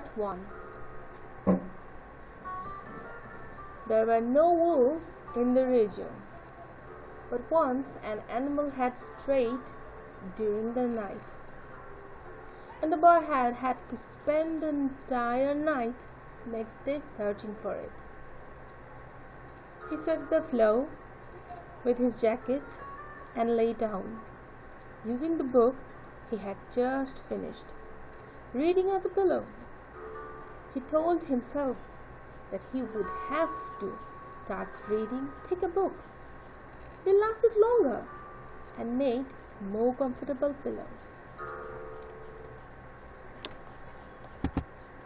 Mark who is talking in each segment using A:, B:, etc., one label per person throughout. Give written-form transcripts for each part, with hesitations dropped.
A: Part 1. There were no wolves in the region, but once an animal had strayed during the night, and the boy had to spend the entire night next day searching for it. He swept the floor with his jacket and lay down, using the book he had just finished reading as a pillow. He told himself that he would have to start reading thicker books. They lasted longer and made more comfortable pillows.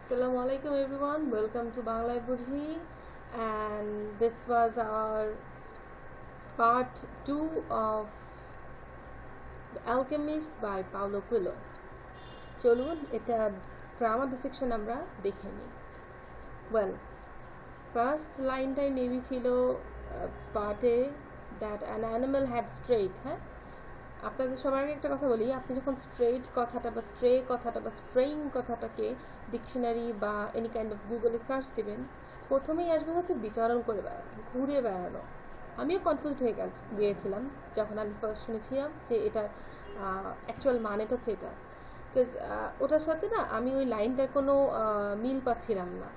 A: Assalamu alaikum everyone, welcome to Bangla Budhi, and this was our part 2 of The Alchemist by Paulo Coelho. চলুন এটা grammar dissection আমরা দেখে নিই. Well, first লাইনটাই maybe ছিল পার্টে that an animal had strayed. হ্যাঁ, আপনাদের সবার আগে একটা কথা বলি, আপনি যখন স্ট্রেট কথাটা বা স্ট্রে কথাটা বা স্ট্রেইং কথাটাকে ডিকশনারি বা এনি কাইন্ড অফ গুগলে সার্চ দিবেন, প্রথমেই আসবে হচ্ছে বিচরণ করে বেড়ানো, ঘুরে বেড়ানো. আমিও কনফিউজড হয়ে গিয়েছিলাম যখন আমি ফার্স্ট শুনেছিলাম যে এটার অ্যাকচুয়াল মানেটা হচ্ছে এটা, বিকজ ওটার সাথে না আমি ওই লাইনটার কোনো মিল পাচ্ছিলাম না.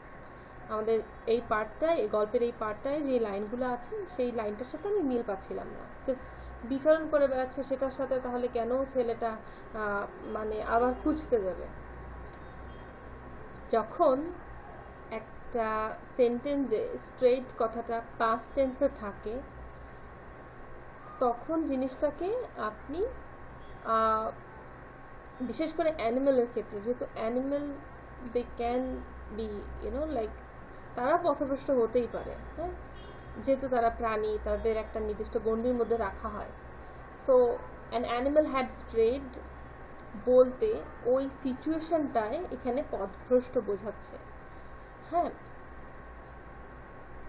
A: আমাদের এই পার্টটায়, গল্পের এই পার্টটায় যে লাইনগুলো আছে সেই লাইনটার সাথে আমি মিল পাচ্ছিলাম না. বিকজ বিচরণ করে বেড়াচ্ছে সেটার সাথে তাহলে কেন ছেলেটা মানে আবার খুঁজতে যাবে? যখন একটা সেন্টেন্সে স্ট্রেট কথাটা পাস্ট টেন্সে থাকে তখন জিনিসটাকে আপনি বিশেষ করে অ্যানিমেলের ক্ষেত্রে, যেহেতু animal they can be like তারা পথভ্রষ্ট হতেই পারে, হ্যাঁ, যেহেতু তারা প্রাণী, তাদের একটা নির্দিষ্ট গণ্ডির মধ্যে রাখা হয়. সো অ্যান অ্যানিমেল হ্যাড স্ট্রেড বলতে ওই সিচুয়েশনটায় এখানে পথভ্রষ্ট বোঝাচ্ছে. হ্যাঁ,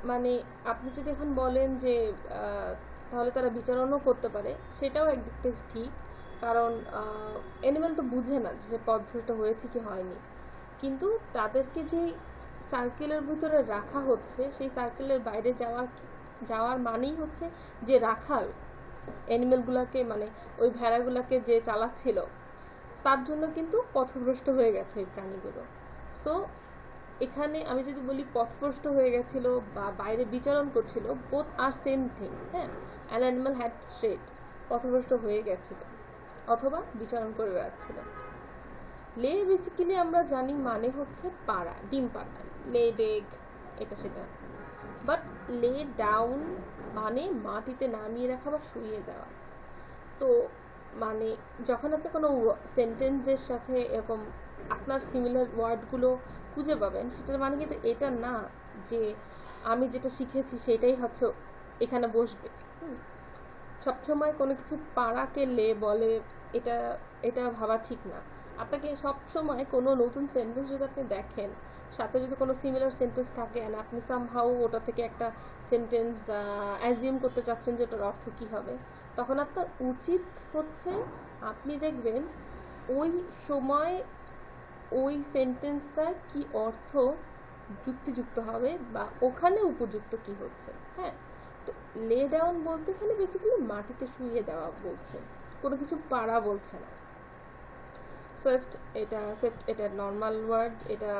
A: মানে আপনি যদি এখন বলেন যে তাহলে তারা বিচরণও করতে পারে, সেটাও একদিক থেকে ঠিক, কারণ অ্যানিমেল তো বুঝে না যে পথভ্রষ্ট হয়েছে কি হয়নি, কিন্তু তাদেরকে যে সার্কেলের ভিতরে রাখা হচ্ছে সেই সার্কেলের বাইরে যাওয়ার মানেই হচ্ছে যে রাখাল অ্যানিমেলগুলোকে, মানে ওই ভেড়াগুলোকে যে চালাচ্ছিল তার জন্য কিন্তু পথভ্রষ্ট হয়ে গেছে এই প্রাণীগুলো. সো এখানে আমি যদি বলি পথভ্রষ্ট হয়ে গেছিল বা বাইরে বিচরণ করছিল, বোথ আর সেম থিং. হ্যাঁ, অ্যান অ্যানিমাল হ্যাড স্ট্রেড, পথভ্রষ্ট হয়ে গেছিল অথবা বিচরণ করে বেড়াচ্ছিল. লে বেসিক্যালি আমরা জানি মানে হচ্ছে পাড়া, ডিম পাড়া, লে ডেগ, এটা সেটা. বাট লে ডাউন মানে মাটিতে নামিয়ে রাখা বা শুইয়ে দেওয়া. তো মানে যখন আপনি কোনো সেন্টেন্সের সাথে এরকম আপনার সিমিলার ওয়ার্ডগুলো খুঁজে পাবেন, সেটার মানে কিন্তু এটা না যে আমি যেটা শিখেছি সেটাই হচ্ছে এখানে বসবে. সবসময় কোনো কিছু পাড়াকে লে বলে এটা এটা ভাবা ঠিক না. আপনাকে সবসময় কোনো নতুন সেন্টেন্স যদি আপনি দেখেন, সাথে যদি কোনো সিমিলার সেন্টেন্স থাকে আর আপনি সামহাউ ওটা থেকে একটা সেন্টেন্স অ্যাজিউম করতে চাচ্ছেন যে ওটার অর্থ কী হবে, তখন আপনার উচিত হচ্ছে আপনি দেখবেন ওই সময় ওই সেন্টেন্সটার কি অর্থ যুক্তিযুক্ত হবে বা ওখানে উপযুক্ত কি হচ্ছে. হ্যাঁ, তো লে ডাউন বলতে এখানে বেসিক্যালি মাটিতে শুইয়ে দেওয়া বলছে, কোনো কিছু পাড়া বলছে না. সুইফট এটা নর্মাল ওয়ার্ড, এটা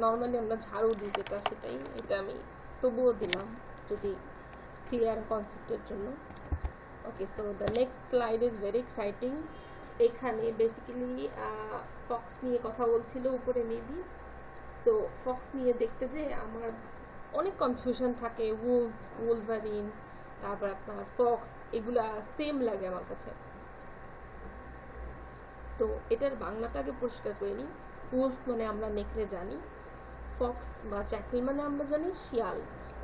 A: নর্মালি আমরা ঝাড়ু দিই যেটা, সেটাই এটা আমি তবুও দিলাম যদি ক্লিয়ার কনসেপ্টের জন্য. Okay, so the next slide is very exciting. এখানে বেসিক্যালি ফক্স নিয়ে কথা বলছিল উপরে মেবি. তো ফক্স নিয়ে দেখতে যে আমার অনেক কনফিউশন থাকে. উলভারিন, তারপর আপনার ফক্স, এগুলা সেম লাগে আমার কাছে. তো এটার বাংলাটাকে পরিষ্কার করে নিই. উলফ মানে আমরা নেকড়ে জানি, ফক্স বা জ্যাকেল মানে আমরা জানি শিয়াল.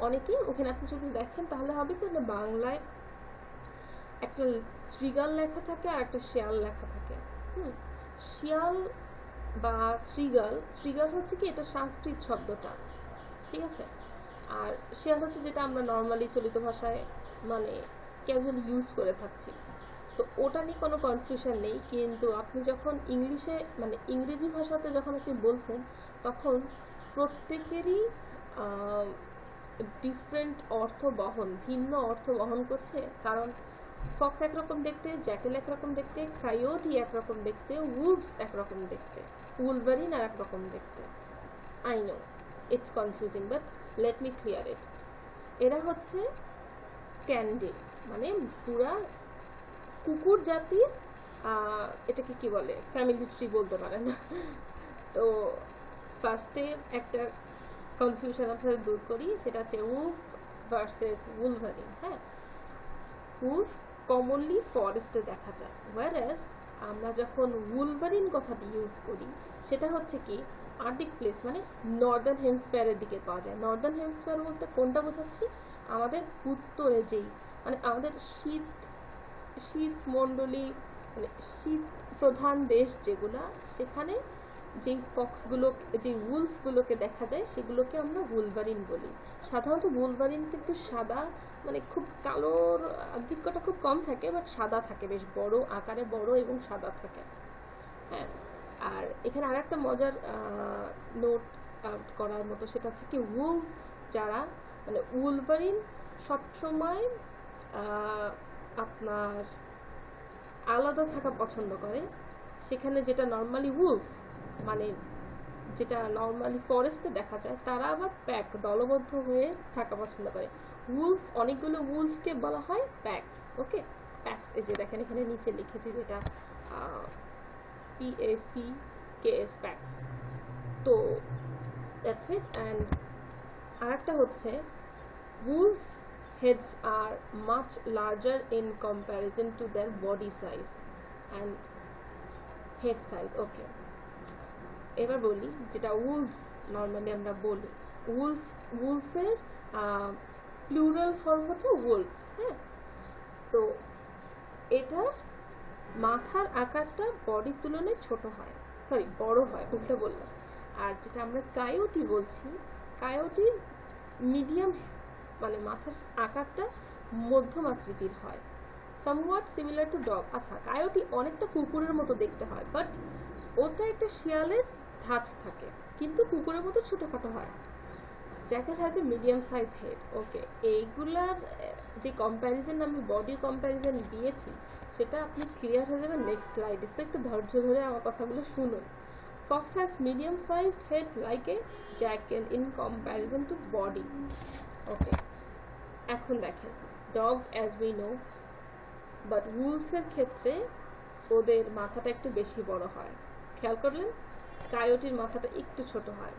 A: অনেকে ওখানে আপনি যদি দেখেন তাহলে হবে কি বাংলায় একটা শ্রীগাল লেখা থাকে আর একটা শিয়াল লেখা থাকে. শিয়াল বা শ্রীগাল হচ্ছে কি এটা সংস্কৃত শব্দটা, ঠিক আছে, আর শিয়াল হচ্ছে যেটা আমরা নর্মালি চলিত ভাষায় মানে ক্যাজুয়ালি ইউজ করে থাকছি. তো ওটা নিয়ে কোনো কনফিউশন নেই, কিন্তু আপনি যখন ইংলিশে মানে ইংরেজি ভাষাতে যখন আপনি বলছেন তখন প্রত্যেকেরই ডিফারেন্ট অর্থ বহন, ভিন্ন অর্থ বহন করছে। কারণ ফক্স একরকম দেখতে, জ্যাকেল একরকম দেখতে, কায়োটি একরকম দেখতে, উলভস একরকম দেখতে, উলভারিন আর একরকম দেখতে। I know it's confusing, but let me clear ইট। এরা হচ্ছে ক্যান্ডি, মানে পুরা কুকুর জাতির, এটাকে কি বলে, ফ্যামিলি ট্রি বলতে পারেন। তো ফার্স্টে একটা কনফিউশন আপনাদের দূর করি, সেটা হচ্ছে উলফ ভার্সেস উলভারিন। হ্যাঁ, উলফ কমনলি ফরেস্টে দেখা যায়, ওয়ারেস আমরা যখন উলভারিন কথাটি ইউজ করি সেটা হচ্ছে কি আর্কটিক প্লেস, মানে নর্দার্ন হেমিস্ফিয়ারের দিকে পাওয়া যায়। নর্দার্ন হেমিস্ফিয়ার বলতে কোনটা বোঝাচ্ছি, আমাদের উত্তরে যেই মানে আমাদের শীতমণ্ডলী মানে শীত প্রধান দেশ যেগুলা, সেখানে যেই ফক্সগুলো, যেই উলফগুলোকে দেখা যায় সেগুলোকে আমরা উলভারিন বলি। সাধারণত উলভারিন কিন্তু সাদা, মানে খুব কালোর দিকটা খুব কম থাকে, বাট সাদা থাকে, বেশ বড় আকারে, বড় এবং সাদা থাকে। হ্যাঁ, আর এখানে আর একটা মজার নোট আউট করার মতো, সেটা হচ্ছে কি উলফ যারা মানে উলভারিন সবসময় আপনার আলাদা থাকা পছন্দ করে। সেখানে যেটা নর্মালি উলফ মানে যেটা নর্মালি ফরেস্টে দেখা যায়, তারা আবার প্যাক, দলবদ্ধ হয়ে থাকা পছন্দ করে। উলফ, অনেকগুলো উলফকে বলা হয় প্যাক। ওকে, প্যাকস, এই যে দেখেন এখানে নিচে লিখেছি যেটা PACKS, প্যাকস। তো দ্যাটস ইট। অ্যান্ড আরেকটা হচ্ছে wolves heads are much larger in comparison to their body size and head size. ওকে, এবার বলি যেটা wolves নর্মালি আমরা বলি, wolfের প্লুরাল ফর্ম হচ্ছে wolves। হ্যাঁ, তো এটার মাথার আকারটা বডির তুলনায় ছোট হয়, সরি বড় হয়, উল্টো বললাম। আর যেটা আমরা কায়োটি বলছি, কায়োটির মিডিয়াম মানে মাথার আকারটা মধ্যম আকৃতির হয়, সামওয়াট সিমিলার টু ডগ। আচ্ছা, কায়োটি অনেকটা কুকুরের মতো দেখতে হয়, বাট ওটা একটা শিয়ালের ধাঁচ থাকে, কিন্তু কুকুরের মতো ছোটখাটো হয়। Jackal has a medium size head. Okay, এইগুলার যে কম্প্যারিজন আমি বডির কম্প্যারিজন দিয়েছি সেটা আপনি ক্লিয়ার হয়ে যাবে নেক্সট স্লাইডে, তো একটু ধৈর্য ধরে আমার কথাগুলো শুনুন। Fox has medium sized head like a jackal in comparison to body. Okay, এখন দেখেন dog as we know, but উলফের ক্ষেত্রে ওদের মাথাটা একটু বেশি বড় হয়। খেয়াল করলেন, কায়োটির মাথাটা একটু ছোট হয়,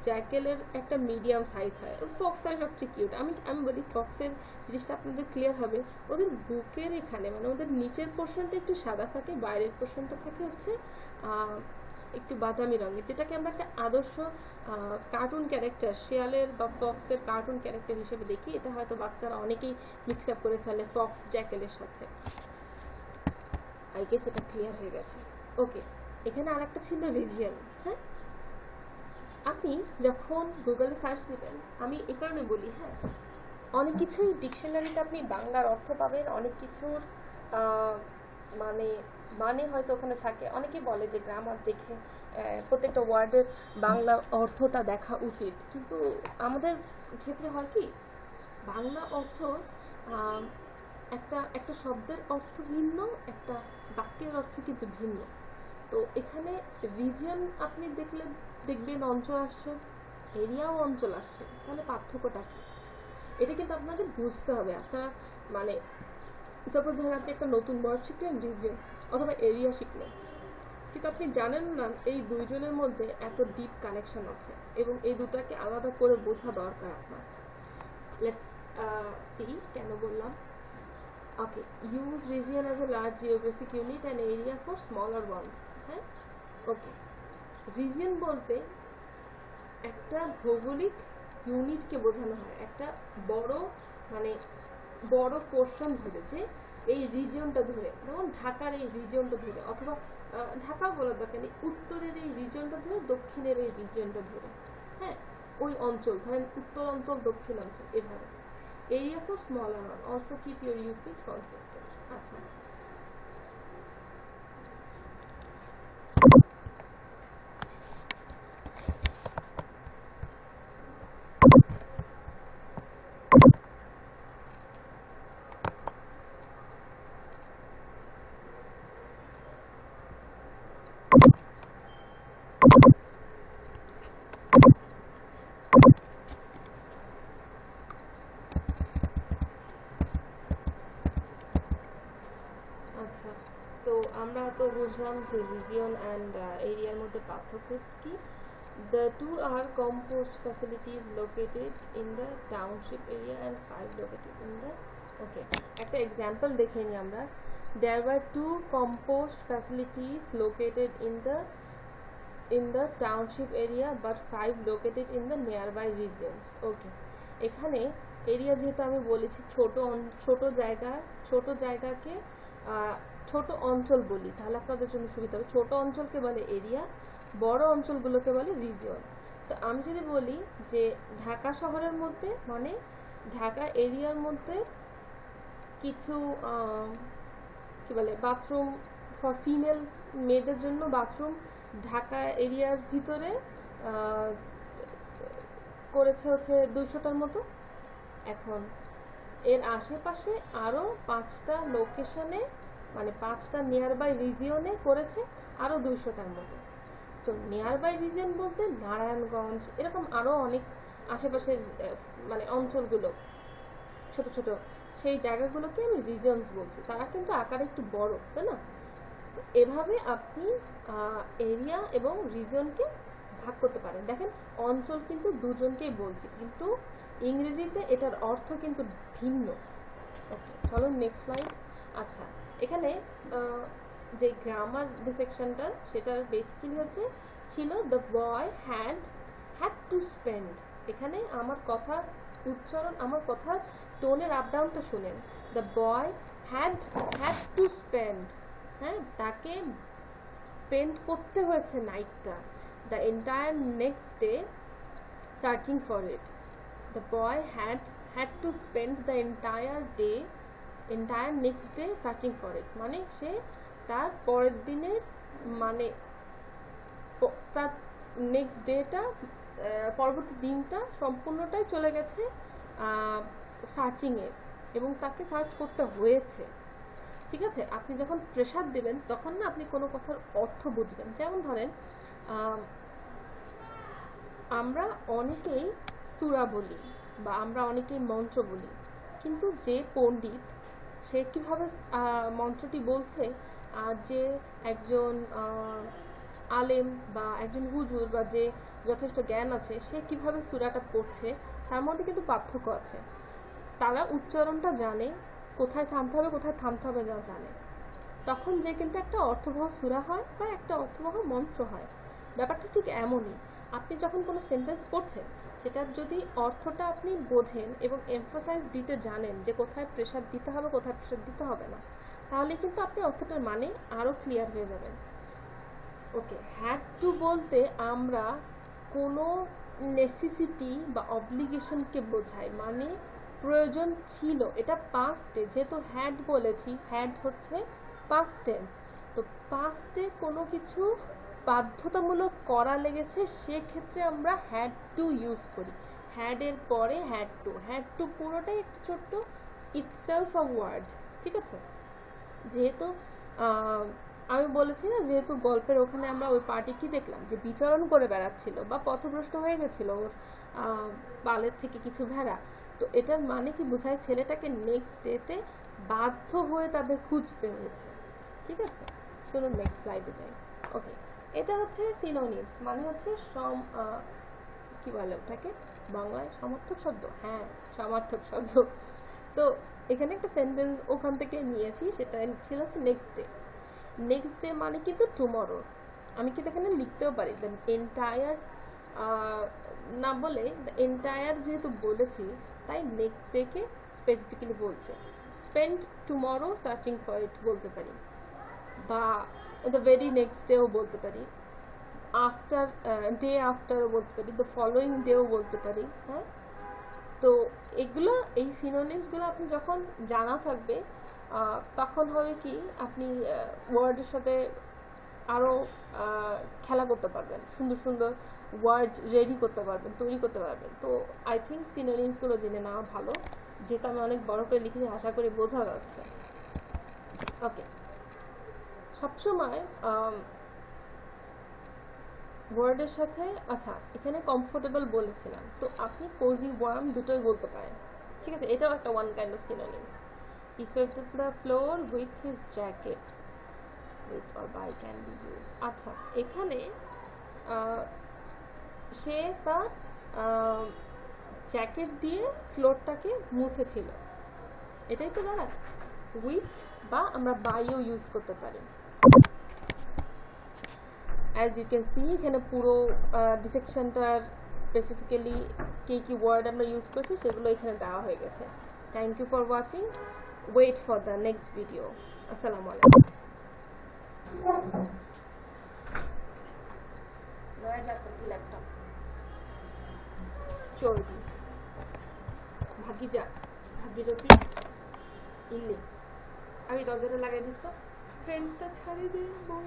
A: জ্যাকেলের একটা মিডিয়াম সাইজ হয়, ফক্স হয় সবচেয়ে কিউট। আমি বলি ফক্সের জিনিসটা আপনাদের ক্লিয়ার হবে, ওদের বুকের এখানে মানে ওদের নিচের পোর্শনটা একটু সাদা থাকে, বাইরের পোর্শনটা থাকে হচ্ছে একটু বাদামি রঙের, যেটাকে আমরা একটা আদর্শ কার্টুন ক্যারেক্টার, শেয়ালের বা ফক্সের কার্টুন ক্যারেক্টার হিসেবে দেখি। এটা হয়তো বাচ্চারা অনেকেই মিক্স আপ করে ফেলে ফক্স জ্যাকেলের সাথে। আই গেস এটা ক্লিয়ার হয়ে গেছে। ওকে, এখানে আর একটা ছিল রিজিয়ন। হ্যাঁ, আপনি যখন গুগলে সার্চ দিবেন, আমি এই কারণে বলি, হ্যাঁ, অনেক কিছুই ডিকশনারিতে আপনি বাংলার অর্থ পাবেন, অনেক কিছুর মানে হয়তো ওখানে থাকে। অনেকেই বলে যে গ্রামার দেখে প্রত্যেকটা ওয়ার্ডের বাংলা অর্থটা দেখা উচিত, কিন্তু আমাদের ক্ষেত্রে হয় কি, বাংলা অর্থ একটা শব্দের অর্থ ভিন্ন, একটা বাক্যের অর্থ কিন্তু ভিন্ন। তো এখানে রিজিয়ন আপনি দেখবেন অঞ্চল আসছে, এরিয়াও অঞ্চল আসছে, তাহলে পার্থক্যটা কি, এটা কিন্তু আপনাদের বুঝতে হবে। আপনারা মানে সাপোজ ধরেন আপনি একটা নতুন ওয়ার্ড শিখলেন রিজিয়ন অথবা এরিয়া শিখলেন, কিন্তু আপনি জানেন না এই দুইজনের মধ্যে এত ডিপ কানেকশন আছে এবং এই দুটাকে আলাদা করে বোঝা দরকার আপনার। লেটস সি কেন বললাম। Okay, use region as a large geographic unit and area for smaller ones. হ্যাঁ, ওকে, রিজিয়ন বলতে একটা ভৌগোলিক ইউনিটকে বোঝানো হয়, একটা বড় পোর্শন ধরে, যে এই রিজিয়নটা ধরে, যেমন ঢাকার এই রিজিয়নটা ধরে, অথবা ঢাকা বলার দরকার নেই, উত্তরের এই রিজিয়নটা ধরে, দক্ষিণের এই রিজিয়নটা ধরে। হ্যাঁ, ওই অঞ্চল ধরেন উত্তর অঞ্চল, দক্ষিণ অঞ্চল, এভাবে। Area for smaller one, also keep your usage consistent. আচ্ছা, আমরা তো বুঝলাম যে রিজিয়ন অ্যান্ড এরিয়ার মধ্যে পার্থক্য কি। The two are compost facilities located in the township area and 5 located in the একটা এক্সাম্পল দেখে নিই আমরা। There were 2 compost facilities located in the township area but 5 located in the nearby regions. এখানে area যেহেতু আমি বলেছি ছোট জায়গাকে ছোট অঞ্চল বলি, তাহলে আপনাদের জন্য সুবিধা হবে। ছোট অঞ্চলকে বলে এরিয়া, বড় অঞ্চলগুলোকে বলে রিজিয়ন। তো আমি যদি বলি যে ঢাকা শহরের মধ্যে মানে ঢাকা এরিয়ার মধ্যে কিছু কি বলে বাথরুম ফর ফিমেল মেয়েদের জন্য বাথরুম ঢাকা এরিয়ার ভিতরে করেছে হচ্ছে 200টার মতো। এখন এর আশেপাশে আরও 5টা লোকেশনে মানে 5টা নিয়ারবাই রিজিয়নে করেছে আরও 200টার মতো। তো নিয়ারবাই রিজিয়ন বলতে নারায়ণগঞ্জ এরকম আরও অনেক আশেপাশের মানে অঞ্চলগুলো ছোট ছোট সেই জায়গাগুলোকে আমি রিজিয়নস বলছি, তারা কিন্তু আকারে একটু বড়, তাই না? তো এভাবে আপনি এরিয়া এবং রিজিয়নকে ভাগ করতে পারেন। দেখেন অঞ্চল কিন্তু দুজনকেই বলছি, কিন্তু ইংরেজিতে এটার অর্থ কিন্তু ভিন্ন। চলো নেক্সট স্লাইড। আচ্ছা, এখানে যে গ্রামার ডিসেকশনটা সেটার বেসিক্যালি হচ্ছে ছিল the boy had to spend. এখানে আমার কথার উচ্চারণ, আমার কথার টোনের আপ ডাউনটা শুনেন। The boy had to spend, হ্যাঁ, তাকে স্পেন্ড করতে হয়েছে নাইটটা। The entire next day searching for it. The boy had to spend the entire next day searching for it, মানে সে তার পরের দিনের মানে তার নেক্সট ডেটা পরবর্তী দিনটা সম্পূর্ণটাই চলে গেছে সার্চিংয়ে, এবং তাকে সার্চ করতে হয়েছে। ঠিক আছে, আপনি যখন প্রেশার দেবেন তখন না আপনি কোনো কথার অর্থ বুঝবেন। যেমন ধরেন আমরা অনেকেই সূরা বলি বা আমরা অনেকেই মন্ত্র বলি, কিন্তু যে পণ্ডিত সে কীভাবে মন্ত্রটি বলছে আর যে একজন আলেম বা একজন হুজুর বা যে যথেষ্ট জ্ঞান আছে সে কিভাবে সূরাটা পড়ছে তার মধ্যে কিন্তু পার্থক্য আছে। তারা উচ্চারণটা জানে, কোথায় থামতে হবে কোথায় থামতে হবে যা জানে, তখন যে কিন্তু একটা অর্থবহ সূরা হয় বা একটা অর্থবহ মন্ত্র হয়। ব্যাপারটা ঠিক এমনই, আপনি যখন কোনো সেন্টেন্স পড়ছেন সেটার যদি অর্থটা আপনি বোঝেন এবং এমফাসাইজ দিতে জানেন যে কোথায় প্রেশার দিতে হবে কোথায় প্রেশার দিতে হবে না, তাহলে কিন্তু আপনি অর্থটার মানে আরও ক্লিয়ার হয়ে যাবেন। হ্যাড টু বলতে আমরা কোনো নেসেসিটি বা অব্লিগেশনকে বোঝাই, মানে প্রয়োজন ছিল। এটা পাস্টে, যেহেতু হ্যাড বলেছি, হ্যাড হচ্ছে পাস্ট টেন্স, তো পাস্টে কোনো কিছু বাধ্যতামূলক করা লেগেছে সেক্ষেত্রে আমরা হ্যাড টু ইউজ করি। হ্যাডের পরে হ্যাড টু পুরোটাই একটা ছোট্ট ইটসেলফ আ ওয়ার্ড। ঠিক আছে, যেহেতু আমি বলেছি না, যেহেতু গল্পের ওখানে আমরা ওই পার্টি কি দেখলাম যে বিচরণ করে বেড়াচ্ছিল বা পথভ্রষ্ট হয়ে গেছিল ওর পালের থেকে কিছু ভেড়া, তো এটার মানে কি বোঝায় ছেলেটাকে নেক্সট ডেতে বাধ্য হয়ে তাদের খুঁজতে হয়েছে। ঠিক আছে, চলুন নেক্সট স্লাইডে যাই। এটা হচ্ছে সিনোনিমস, মানে হচ্ছে কি বলে ওটাকে বাংলায় সমার্থক শব্দ। হ্যাঁ, সমার্থক শব্দ। তো এখানে একটা সেন্টেন্স ওখান থেকে নিয়েছি, সেটা ছিল হচ্ছে নেক্সট ডে। নেক্সট ডে মানে কিন্তু টুমরো। আমি কিন্তু এখানে লিখতেও পারি দ্য এন্টায়ার না বলে দ্য এন্টায়ার যেহেতু বলেছি তাই নেক্সট ডেকে স্পেসিফিক্যালি বলছে। স্পেন্ড টুমরো সার্চিং ফর ইট বলতে পারি, বা দ্য ভেরি নেক্সট ডেও বলতে পারি, আফটার ডে আফটারও বলতে পারি, দ্য ফলোয়িং ডেও বলতে পারি। হ্যাঁ, তো এগুলো এই সিনোনিমসগুলো আপনি যখন জানা থাকবে তখন হবে কি আপনি ওয়ার্ডের সাথে আরও খেলা করতে পারবেন, সুন্দর সুন্দর ওয়ার্ড রেডি করতে পারবেন, তৈরি করতে পারবেন। তো আই থিঙ্ক সিনোনিমসগুলো জেনে নেওয়া ভালো, যেটা আমি অনেক বড় করে লিখেছি, আশা করি বোঝা যাচ্ছে। সবসময় ওয়ার্ডের সাথে, আচ্ছা এখানে কমফোর্টেবল বলেছিলাম, তো আপনি কোজি ওয়ার্ম দুটোই বলতে পারেন। ঠিক আছে, এটাও একটা one kind of synonyms. He swept the floor with his jacket. with or by can be used. আচ্ছা, এখানে সে তার জ্যাকেট দিয়ে ফ্লোরটাকে মুছেছিল, এটাই তো দাঁড়ায়। উইথ বা আমরা বাইও ইউজ করতে পারি। অ্যাজ ইউ ক্যান সি এখানে পুরো ডিসেকশনটার স্পেসিফিক্যালি কী কী ওয়ার্ড আমরা ইউজ করছি সেগুলো এখানে দেওয়া হয়ে গেছে। Thank you for watching. Wait for the next video. আসসালামু আলাইকুম। নয়া যাত্রা কি ল্যাপটপ চলবি ভাগিজা ভাগীরথী ইল্লি আমি দরজাটা লাগাই দিস তো, ট্রেনটা ছাড়িয়ে দিন বোন।